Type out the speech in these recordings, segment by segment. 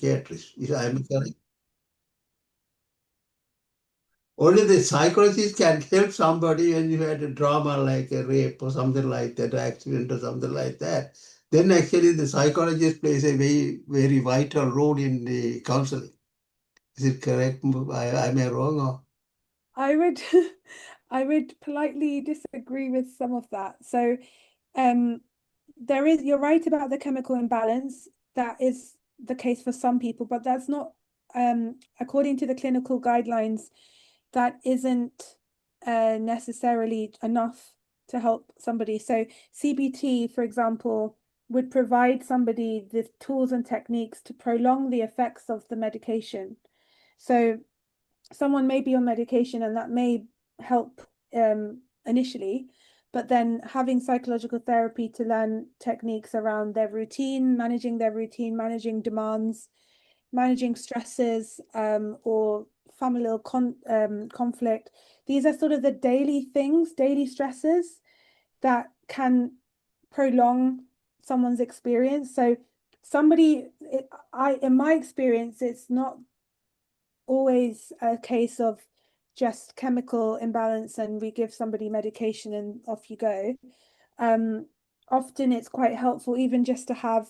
psychiatrist. Is I correct? Only the psychologist can help somebody when you had a drama like a rape or something like that, or accident or something like that. Then actually the psychologist plays a very vital role in the counseling. Is it correct? Am I wrong? Or? I would I would politely disagree with some of that. So um you're right about the chemical imbalance. That is the case for some people, but that's not according to the clinical guidelines, that isn't necessarily enough to help somebody. So CBT, for example, would provide somebody the tools and techniques to prolong the effects of the medication. So someone may be on medication and that may help initially, but then having psychological therapy to learn techniques around their routine, managing demands, managing stresses, or familial conflict. These are sort of the daily things, daily stresses that can prolong someone's experience. So in my experience, it's not always a case of just chemical imbalance and we give somebody medication and off you go. Um, Often it's quite helpful even just to have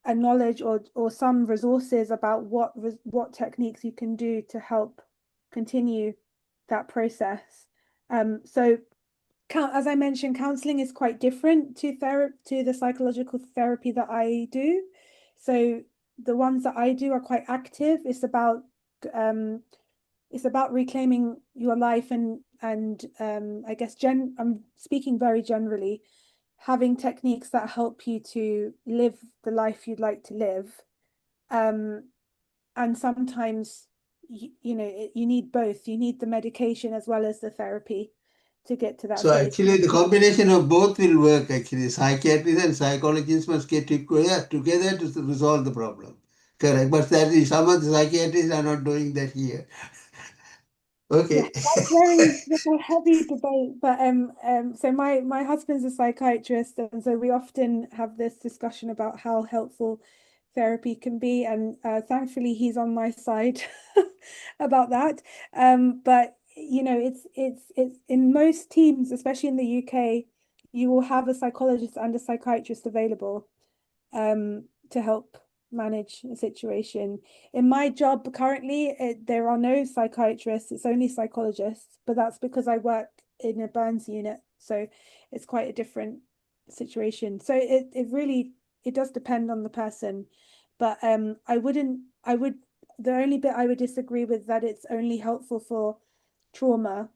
a knowledge or some resources about what techniques you can do to help continue that process. So as I mentioned, counseling is quite different to the psychological therapy that I do. So the ones that I do are quite active. Um, it's about reclaiming your life and I guess I'm speaking very generally, having techniques that help you to live the life you'd like to live. Um, and sometimes you need both. You need the medication as well as the therapy to get to that. So So it's actually the combination of both will work actually. Psychiatrists and psychologists must get together to resolve the problem. Correct. But that is, some of the psychiatrists are not doing that here. yeah, Okay. that's a heavy debate. But so my husband's a psychiatrist, and so we often have this discussion about how helpful therapy can be, and thankfully he's on my side about that. But it's in most teams, especially in the UK, you will have a psychologist and a psychiatrist available to help manage a situation. In my job currently, there are no psychiatrists, it's only psychologists, but that's because I work in a burns unit. So it's quite a different situation. So it really it does depend on the person. But I would the only bit I would disagree with that it's only helpful for trauma.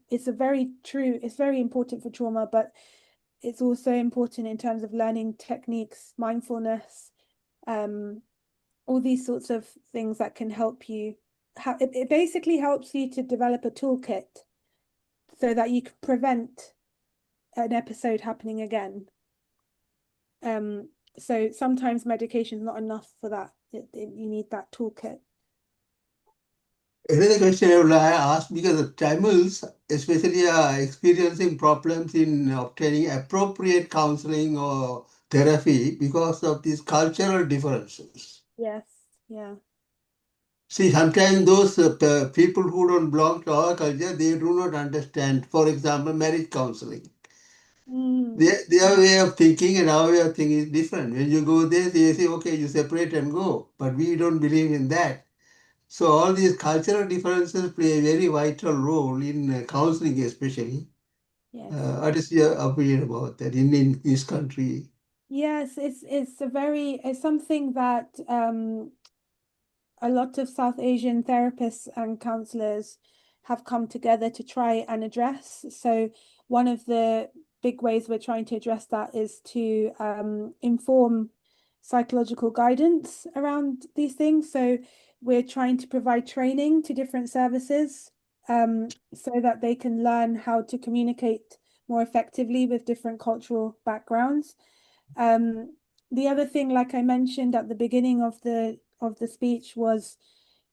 It's very important for trauma, but it's also important in terms of learning techniques, mindfulness, um, all these sorts of things that can help you. It basically helps you to develop a toolkit so that you can prevent an episode happening again. Um, so sometimes medication is not enough for that. You need that toolkit. Another question I would like to ask, because the Tamils especially are experiencing problems in obtaining appropriate counseling or therapy because of these cultural differences. Yes, yeah. See, sometimes those people who don't belong to our culture, they do not understand, for example, marriage counseling. Mm, Their way of thinking and our way of thinking is different. When you go there, they say, okay, you separate and go. But we don't believe in that. So all these cultural differences play a very vital role in counseling, especially. yes. What is your opinion about that in this country? Yes, it's something that a lot of South Asian therapists and counselors have come together to try and address. So, one of the big ways we're trying to address that is to inform psychological guidance around these things. So, we're trying to provide training to different services so that they can learn how to communicate more effectively with different cultural backgrounds. Um, the other thing, like I mentioned at the beginning of the speech, was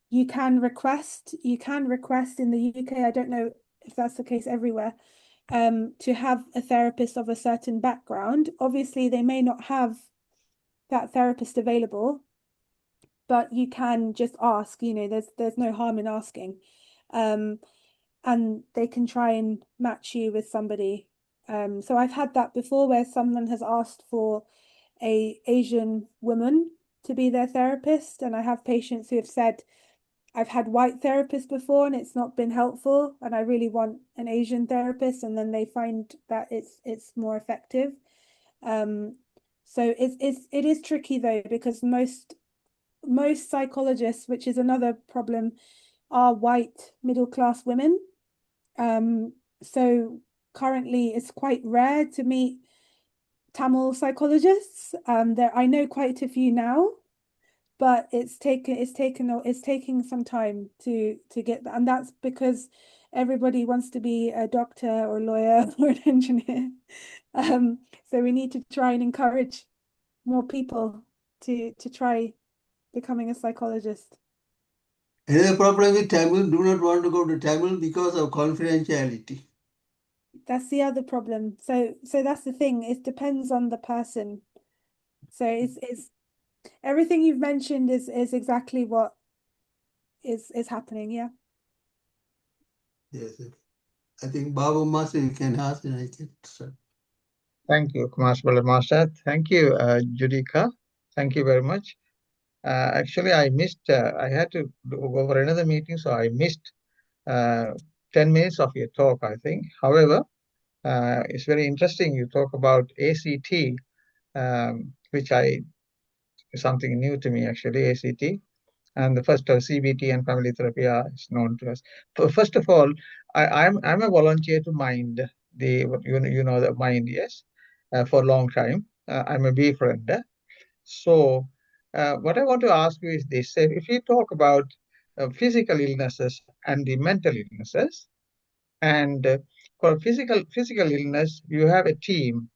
you can request in the UK. I don't know if that's the case everywhere, to have a therapist of a certain background. Obviously, they may not have that therapist available, but you can just ask, there's no harm in asking. And they can try and match you with somebody. So I've had that before where someone has asked for a Asian woman to be their therapist, and I have patients who have said, I've had white therapists before and it's not been helpful, and I really want an Asian therapist, and then they find that it's more effective. So it is tricky though, because most psychologists, which is another problem, are white middle class women. So currently it's quite rare to meet Tamil psychologists. I know quite a few now, but it's taking some time to get that, and that's because everybody wants to be a doctor or a lawyer or an engineer. So we need to try and encourage more people to try becoming a psychologist. Another problem with Tamil, do not want to go to Tamil because of confidentiality. That's the other problem. So that's the thing. It depends on the person. So it's everything you've mentioned is exactly what is happening. Yeah. Yes. I think Babu Master, you can ask and I can start. Thank you, Kumasbala Master. Thank you, Judika. Thank you very much. Actually, I missed, I had to go for another meeting, so I missed 10 minutes of your talk, I think. However, it's very interesting. You talk about ACT, which is something new to me, actually, ACT. And the first CBT and family therapy is known to us. First of all, I'm a volunteer to Mind, the Mind, yes, for a long time. I'm a befriender. So what I want to ask you is this: if you talk about physical illnesses and the mental illnesses, and for physical illness, you have a team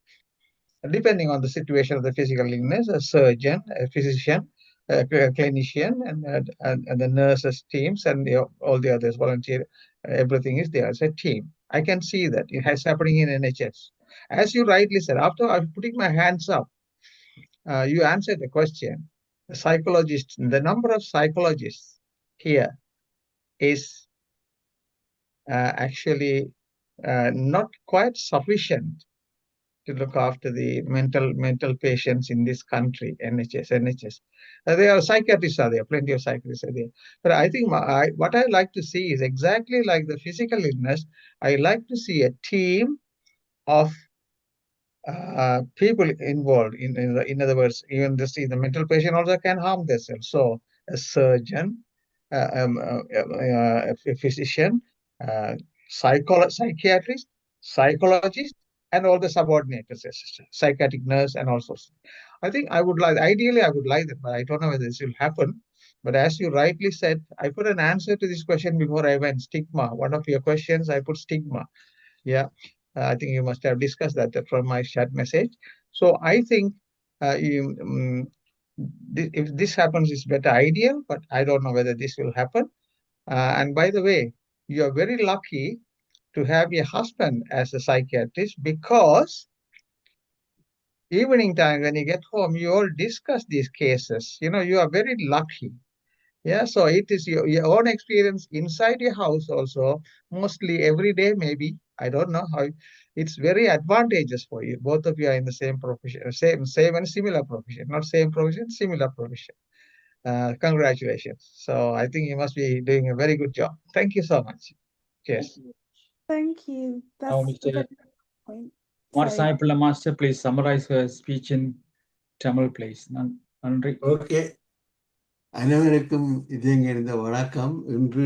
depending on the situation of the physical illness, a surgeon, a physician, a clinician, and the nurses teams, and all the others volunteer. Everything is there as a team. I can see that it has happening in NHS. As you rightly said, after I'm putting my hands up, you answered the question. The number of psychologists here is actually not quite sufficient to look after the mental patients in this country, NHS. There are psychiatrists are there, plenty of psychiatrists are there. But I think what I like to see is exactly like the physical illness. I like to see a team of people involved. In other words, even the mental patient also can harm themselves. So a surgeon, a physician, psychiatrist, psychologist, and all the subordinates, psychiatric nurse, and also. I think ideally, I would like that, but I don't know whether this will happen. But as you rightly said, I put an answer to this question before I went. Stigma. One of your questions, I put stigma. Yeah. I think you must have discussed that from my chat message. So I think if this happens, it's better ideal, but I don't know whether this will happen. And by the way, you are very lucky to have your husband as a psychiatrist, because evening time when you get home, you all discuss these cases. You are very lucky. Yeah, so it is your own experience inside your house also, mostly every day, maybe. I don't know how. It's very advantageous for you. Both of you are in the same profession, same and similar profession, not same profession, similar profession. Congratulations. So I think you must be doing a very good job. Thank you so much. Cheers. Thank you. Now, That's a Mr. very good point. Kumar Sorry. Saipula Master, please summarize her speech in Tamil, please. Nandri. Okay. அனைவருக்கும் இதயங்கிருந்த வணக்கம். இன்று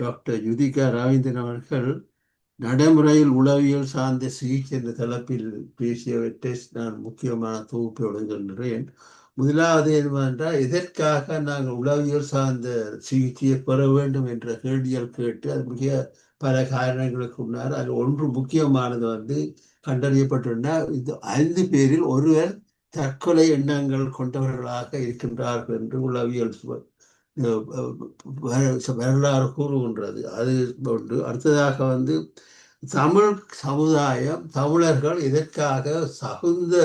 doctor Yuthika ராவிந்தன் அவர்கள் நடைமுறையில் உளவியல் சார்ந்த சிகிச்சை என்ற தலைப்பில் பேசியவற்றை நான் முக்கியமான தொகுப்பை வழங்குகின்றேன். முதலாவது என்னவென்றால், எதற்காக நாங்கள் உளவியல் சார்ந்த சிகிச்சையை பெற வேண்டும் என்ற கேள்விகள் கேட்டு அது மிக பல காரணங்களுக்கு உண்டார். அதில் ஒன்று முக்கியமானது கண்டறியப்பட்டுள்ள இது 5 பேரில் ஒருவர் தற்கொலை எண்ணங்கள் கொண்டவர்களாக இருக்கின்றார்கள் என்று உளவியல் வரலாறு கூறுகின்றது. அது ஒன்று. அடுத்ததாக தமிழ் சமுதாயம், தமிழர்கள் இதற்காக தகுந்த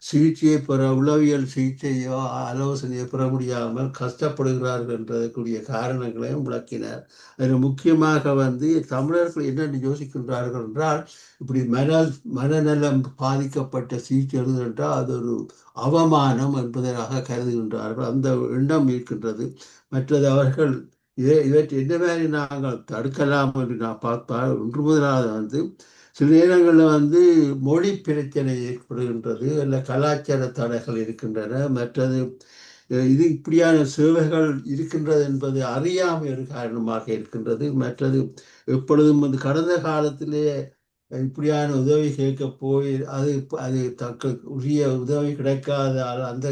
சிகிச்சையை பெற உளவியல் சிகிச்சையோ ஆலோசனையோ பெற முடியாமல் கஷ்டப்படுகிறார்கள் என்றதற்குரிய காரணங்களையும் விளக்கினார். அதில் முக்கியமாக தமிழர்கள் என்னென்று யோசிக்கின்றார்கள் என்றால், இப்படி மனநலம் பாதிக்கப்பட்ட சிகிச்சை என்றால் அது ஒரு அவமானம் என்பதாக கருதுகின்றார்கள். அந்த எண்ணம் இருக்கின்றது. மற்றது அவர்கள் இவற்றை என்ன மாதிரி நாங்கள் தடுக்கலாம் என்று நான் பார்த்தால், ஒன்று முதலாவது சில நேரங்களில் மொழி பிரச்சனை ஏற்படுகின்றது, அல்ல கலாச்சார தடைகள் இருக்கின்றன. மற்றது இது இப்படியான சேவைகள் இருக்கின்றது என்பது அறியாமை ஒரு காரணமாக இருக்கின்றது. மற்றது எப்பொழுதும் கடந்த காலத்திலே இப்படியான உதவி கேட்க போய் அது தக்க உரிய உதவி கிடைக்காத அந்த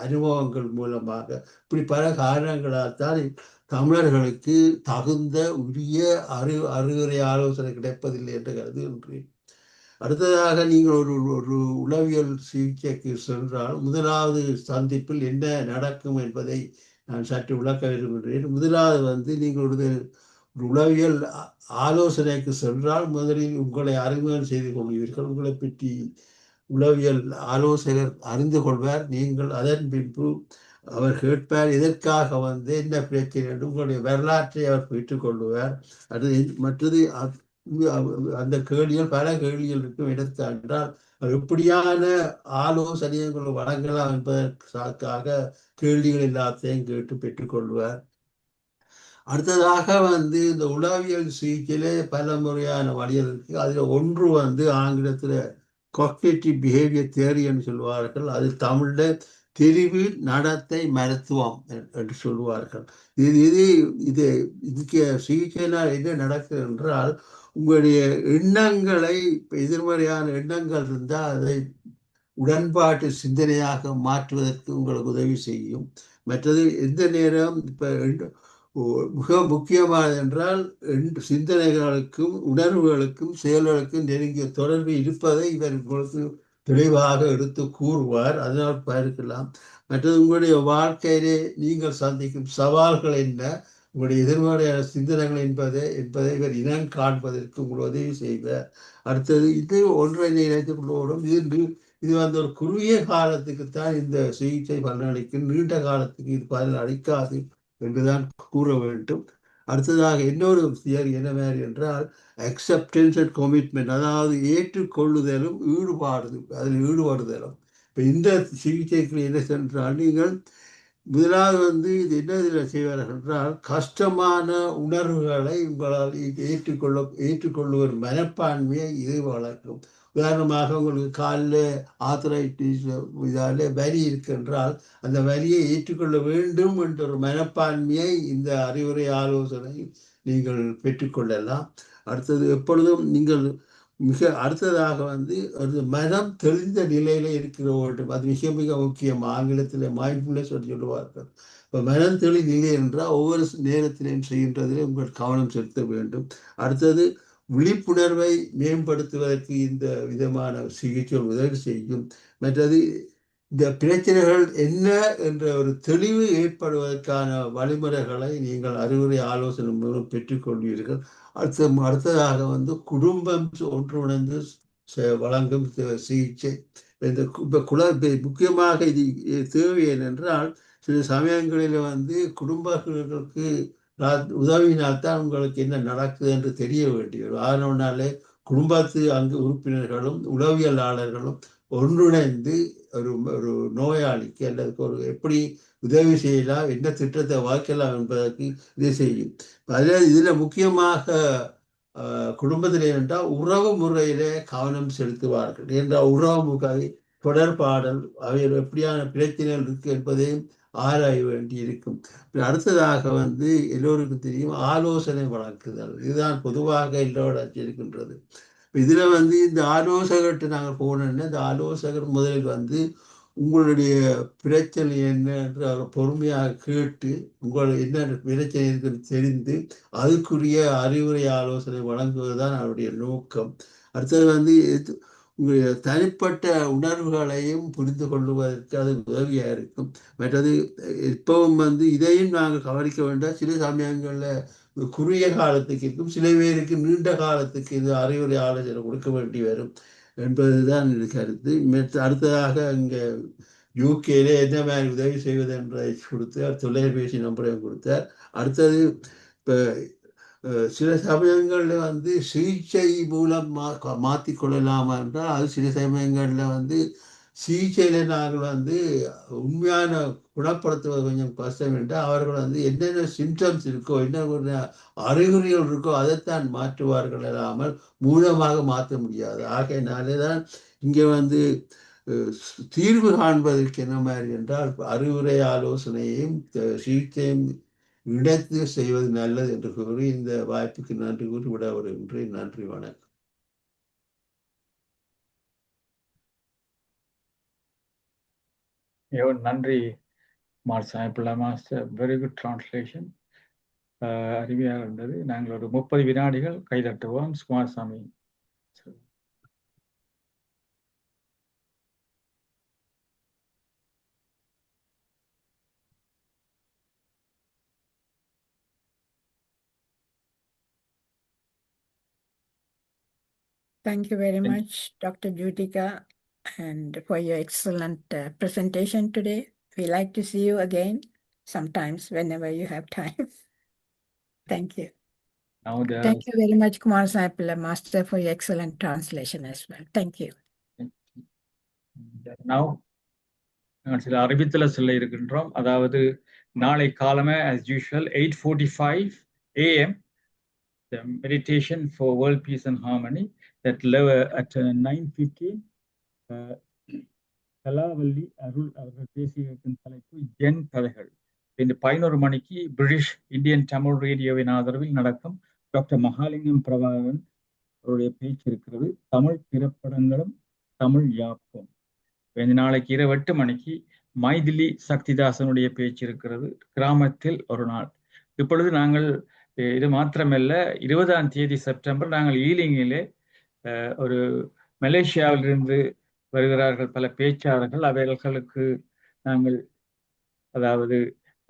அனுபவங்கள் மூலமாக இப்படி பல காரணங்களால் தான் தமிழர்களுக்கு தகுந்த உரிய அறிவுரை ஆலோசனை கிடைப்பதில்லை என்று கருதுகின்றேன். அடுத்ததாக நீங்கள் ஒரு உளவியல் சிகிச்சைக்கு சென்றால் முதலாவது சந்திப்பில் என்ன நடக்கும் என்பதை நான் சற்று விளக்க விரும்புகிறேன். முதலாவது நீங்கள் ஒரு உளவியல் ஆலோசனைக்கு சென்றால் முதலில் உங்களை அறிமுகம் செய்து கொள்வீர்கள். உங்களை பற்றி உளவியல் ஆலோசகர் அறிந்து கொள்வார். நீங்கள் அதன் பின்பு அவர் கேட்பார், எதற்காக என்ன பிரச்சனை என்று உங்களுடைய வரலாற்றை அவர் பெற்றுக்கொள்வார். மற்றது அந்த கேள்விகள் பல கேள்விகள் இருக்கும். எதற்கென்றால் எப்படியான ஆலோசனைகளை வழங்கலாம் என்பதற்காக கேள்விகள் எல்லாத்தையும் கேட்டு பெற்றுக்கொள்வார். அடுத்ததாக இந்த உளவியல் சிகிச்சையிலே பல முறையான வழிகள் இருக்கு. அதுல ஒன்று ஆங்கிலத்தில் காக்னிட்டிவ் பிஹேவியர் தியரி என்று சொல்வார்கள். அது தமிழ்ல தெரிவு நடத்தை மருத்துவம் என்று சொல்வார்கள். இதுக்கு சிகிச்சையினால் என்ன நடக்குது என்றால், உங்களுடைய எண்ணங்களை எதிர்மறையான எண்ணங்கள் இருந்தால் அதை உடன்பாட்டு சிந்தனையாக மாற்றுவதற்கு உங்களுக்கு உதவி செய்யும். மற்றது எந்த நேரம் மிக முக்கியமானது என்றால் சிந்தனைகளுக்கும் உணர்வுகளுக்கும் செயல்களுக்கும் நெருங்கிய தொடர்பு இருப்பதை இவர் உங்களுக்கு தெளிவாக எடுத்து கூறுவார். அதனால் பார்க்கலாம். மற்றது உங்களுடைய வாழ்க்கையிலே நீங்கள் சந்திக்கும் சவால்கள் என்ன, உங்களுடைய எதிர்மறையான சிந்தனைகள் என்பதை இவர் இனம் காண்பதற்கு உங்கள் உதவி செய்வார். அடுத்தது இது ஒன்றை நினைத்துக் கொள்ளோடும். இது ஒரு குறுகிய காலத்துக்குத்தான் இந்த சிகிச்சை பலனளிக்கும், நீண்ட காலத்துக்கு இது பலன் அளிக்காது என்றுதான் கூற வேண்டும். அடுத்ததாக இன்னொரு தியரி என்ன மாதிரி என்றால் அக்செப்டன்ஸ் அண்ட் கமிட்மெண்ட், அதாவது ஏற்றுக்கொள்ளுதலும் அதில் ஈடுபடுதலும். இப்போ இந்த சிகிச்சைக்கு என்ன சென்றால் நீங்கள் முதலாவது இது என்ன இதில் செய்வார்கள் என்றால், கஷ்டமான உணர்வுகளை உங்களால் ஏற்றுக்கொள்ளுவர் மனப்பான்மையை இது வளர்க்கும். உதாரணமாக உங்களுக்கு காலில் ஆர்த்தரைட்டிஸ் இதால் வலி இருக்கின்றால் அந்த வலியை ஏற்றுக்கொள்ள வேண்டும் என்ற ஒரு மனப்பான்மையை இந்த அறிவுரை ஆலோசனை நீங்கள் பெற்றுக்கொள்ளலாம். அடுத்தது எப்பொழுதும் நீங்கள் அடுத்ததாக ஒரு மனம் தெளிந்த நிலையில இருக்கிற வேண்டும். அது மிக மிக முக்கியம். ஆங்கிலத்தில் மைண்ட்ஃபுல்னஸ் சொல்லுவார்கள். இப்போ மனம் தெளி நிலை என்றால் ஒவ்வொரு நேரத்திலையும் செய்கின்றதிலே உங்கள் கவனம் செலுத்த வேண்டும். அடுத்தது விழிப்புணர்வை மேம்படுத்துவதற்கு இந்த விதமான சிகிச்சை உதவி செய்யும். மற்றது இந்த பிரச்சனைகள் என்ன என்ற ஒரு தெளிவு ஏற்படுவதற்கான வழிமுறைகளை நீங்கள் அறிவுரை ஆலோசனை மூலம் பெற்றுக்கொள்வீர்கள். அடுத்ததாக குடும்பம் ஒன்றுணர்ந்து வழங்கும் சிகிச்சை. முக்கியமாக இது தேவை ஏனென்றால் சில சமயங்களில் குடும்பங்களுக்கு உதவினால்தான் உங்களுக்கு என்ன நடக்குது என்று தெரிய வேண்டியது. அதனாலே குடும்பத்து அங்கு உறுப்பினர்களும் உளவியலாளர்களும் ஒன்றிணைந்து ஒரு நோயாளிக்கு அல்லது எப்படி உதவி செய்யலாம், என்ன திட்டத்தை வகுக்கலாம் என்பதற்கு இதை செய்யும். அதில் இதில் முக்கியமாக குடும்பத்தில் என்றால் உறவு முறையிலே கவனம் செலுத்துவார்கள். என்றால் உறவு முறை தொடர்பாடல் அவையில் எப்படியான பிரச்சனைகள் இருக்கு என்பதையும் ஆராய வேண்டி இருக்கும். அடுத்ததாக எல்லோருக்கும் தெரியும் ஆலோசனை வழங்குதல். இதுதான் பொதுவாக எல்லோரும் இருக்கின்றது. இதுல இந்த ஆலோசகர்கிட்ட நாங்கள் போனோம்னா இந்த ஆலோசகர் முதலில் உங்களுடைய பிரச்சனை என்ன என்று அவர் பொறுமையாக கேட்டு உங்களுக்கு என்ன பிரச்சனை இருக்குன்னு தெரிந்து அதுக்குரிய அறிவுரை ஆலோசனை வழங்குவதுதான் அவருடைய நோக்கம். அடுத்தது உங்களுடைய தனிப்பட்ட உணர்வுகளையும் புரிந்து கொள்வதற்கு அது உதவியாக இருக்கும். மற்றது இப்பவும் இதையும் நாங்கள் கவனிக்க வேண்டாம். சில சமயங்களில் குறுகிய காலத்துக்கு இருக்கும், சில பேருக்கு நீண்ட காலத்துக்கு இது அறிவுரை ஆலோசனை கொடுக்க வேண்டி வரும். என்பதுதான் இது கருத்து. அடுத்ததாக இங்கே யூகேல என்ன மாதிரி உதவி செய்வது என்பதை கொடுத்தார், தொலைபேசி நம்பரையும் கொடுத்தார். அடுத்தது இப்போ சில சமயங்களில் வந்து சிகிச்சை மூலம் மாற்றிக்கொள்ளலாமா என்றால் அது சில சமயங்களில் வந்து சிகிச்சையில் நாங்கள் வந்து உண்மையான குணப்படுத்துவது கொஞ்சம் கஷ்டம் என்றால் அவர்கள் வந்து என்னென்ன சிம்டம்ஸ் இருக்கோ என்ன அறிகுறிகள் இருக்கோ அதைத்தான் மாற்றுவார்கள் இல்லாமல் மூலமாக மாற்ற முடியாது. ஆகையினாலே தான் இங்கே வந்து தீர்வு காண்பதற்கு என்ன மாதிரி என்றால் அறிவுரை ஆலோசனையும் சிகிச்சையும் இடத்து செய்வது நல்லது என்று கூறி இந்த வாய்ப்புக்கு நன்றி கூறி விட வருகின்றேன். நன்றி, வணக்கம். நன்றி Kumar Saipillai master, very good translation, அருமையாக இருந்தது. நாங்கள் ஒரு 30 வினாடிகள் கைதட்டுவோம். Kumaraswamy. Thank you very much, Dr. Jyotika, and for your excellent presentation today. We like to see you again sometimes whenever you have time. Thank you. Thank you very much, Kumar Saipilla Master, for your excellent translation as well. Thank you. Now, நாங்கள் சில அறிவித்தல சொல்ல இருக்கின்றோம். அதாவது நாளை காலமே as usual 8:45 AM the meditation for world peace and harmony that at 9:15 கலாவல்லி அருள் அவர்கள் பேசியிருக்கும் தலைப்பு gen கதைகள். இந்த 11 மணிக்கு பிரிட்டிஷ் இந்தியன் தமிழ் ரேடியோவின் ஆதரவில் நடக்கும் டாக்டர் மகாலிங்கம் பிரபாகரன் அவருடைய பேச்சு இருக்கிறது, தமிழ் திரைப்படங்களும் தமிழ் யாப்பும். நாளைக்கு இரவு 8 மணிக்கு மைதிலி சக்திதாசனுடைய பேச்சு இருக்கிறது, கிராமத்தில் ஒரு நாள். இப்பொழுது நாங்கள் இது மாத்திரமல்ல, 20ஆம் தேதி செப்டம்பர் நாங்கள் ஈலிங்கிலே ஒரு மலேசியாவிலிருந்து வருகிறார்கள் பல பேச்சாளர்கள். அவர்களுக்கு நாங்கள் அதாவது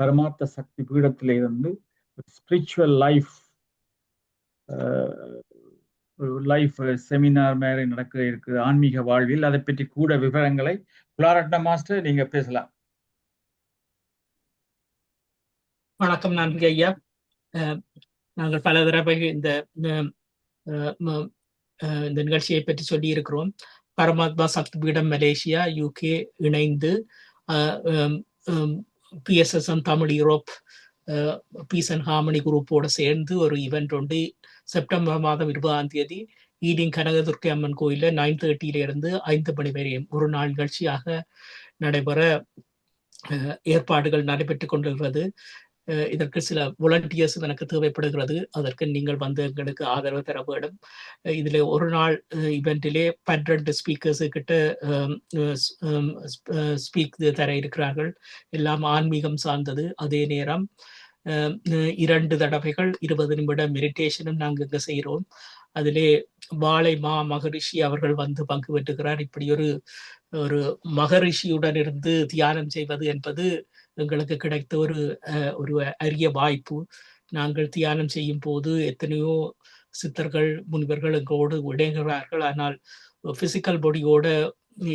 பரமார்த்த சக்தி பீடத்திலே இருந்து ஸ்பிரிச்சுவல் லைஃப் செமினார் மாதிரி நடக்க இருக்குது, ஆன்மீக வாழ்வில். அதை பற்றி கூட விவரங்களை குலாரட்ன மாஸ்டர் நீங்க பேசலாம். வணக்கம், நன்றி ஐயா. நாங்கள் பல தடவை இந்த நிகழ்ச்சியை பற்றி சொல்லி இருக்கிறோம். பரமாத்மா சக்தி பீடம் மலேசியா, யூகே இணைந்து PSSM Tamil Europe peace and harmony குரூப்போடு சேர்ந்து ஒரு ஈவெண்ட் உண்டு. செப்டம்பர் மாதம் 20ஆம் தேதி ஈடிங் கனகதுர்க்கை அம்மன் கோயிலில் 9:30 இருந்து 5 மணி வரையும் ஒரு நாள் நிகழ்ச்சியாக நடைபெற ஏற்பாடுகள் நடைபெற்றுக் கொண்டிருக்கிறது. இதற்கு சில வாலண்டியர்ஸ் எனக்கு தேவைப்படுகிறது. அதற்கு நீங்கள் வந்து எங்களுக்கு ஆதரவு தர வேண்டும். இதில் ஒரு நாள் இவெண்டிலே 12 ஸ்பீக்கர்ஸ் கிட்ட ஸ்பீக் தர இருக்கிறார்கள். எல்லாம் ஆன்மீகம் சார்ந்தது. அதே நேரம் 2 தடவைகள் 20 நிமிட மெடிடேஷனும் நாங்கள் இங்கே செய்கிறோம். அதிலே வாழை மகரிஷி அவர்கள் வந்து பங்கு பெற்றுகிறார். இப்படி ஒரு மகரிஷியுடன் இருந்து தியானம் செய்வது என்பது எங்களுக்கு கிடைத்த ஒரு அரிய வாய்ப்பு. நாங்கள் தியானம் செய்யும் போது எத்தனையோ சித்தர்கள் முனிவர்கள் எங்களோடு இணைகிறார்கள். ஆனால் பிசிக்கல் பாடியோட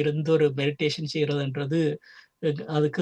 இருந்து ஒரு மெடிடேஷன் செய்யறதுன்றது அதுக்கு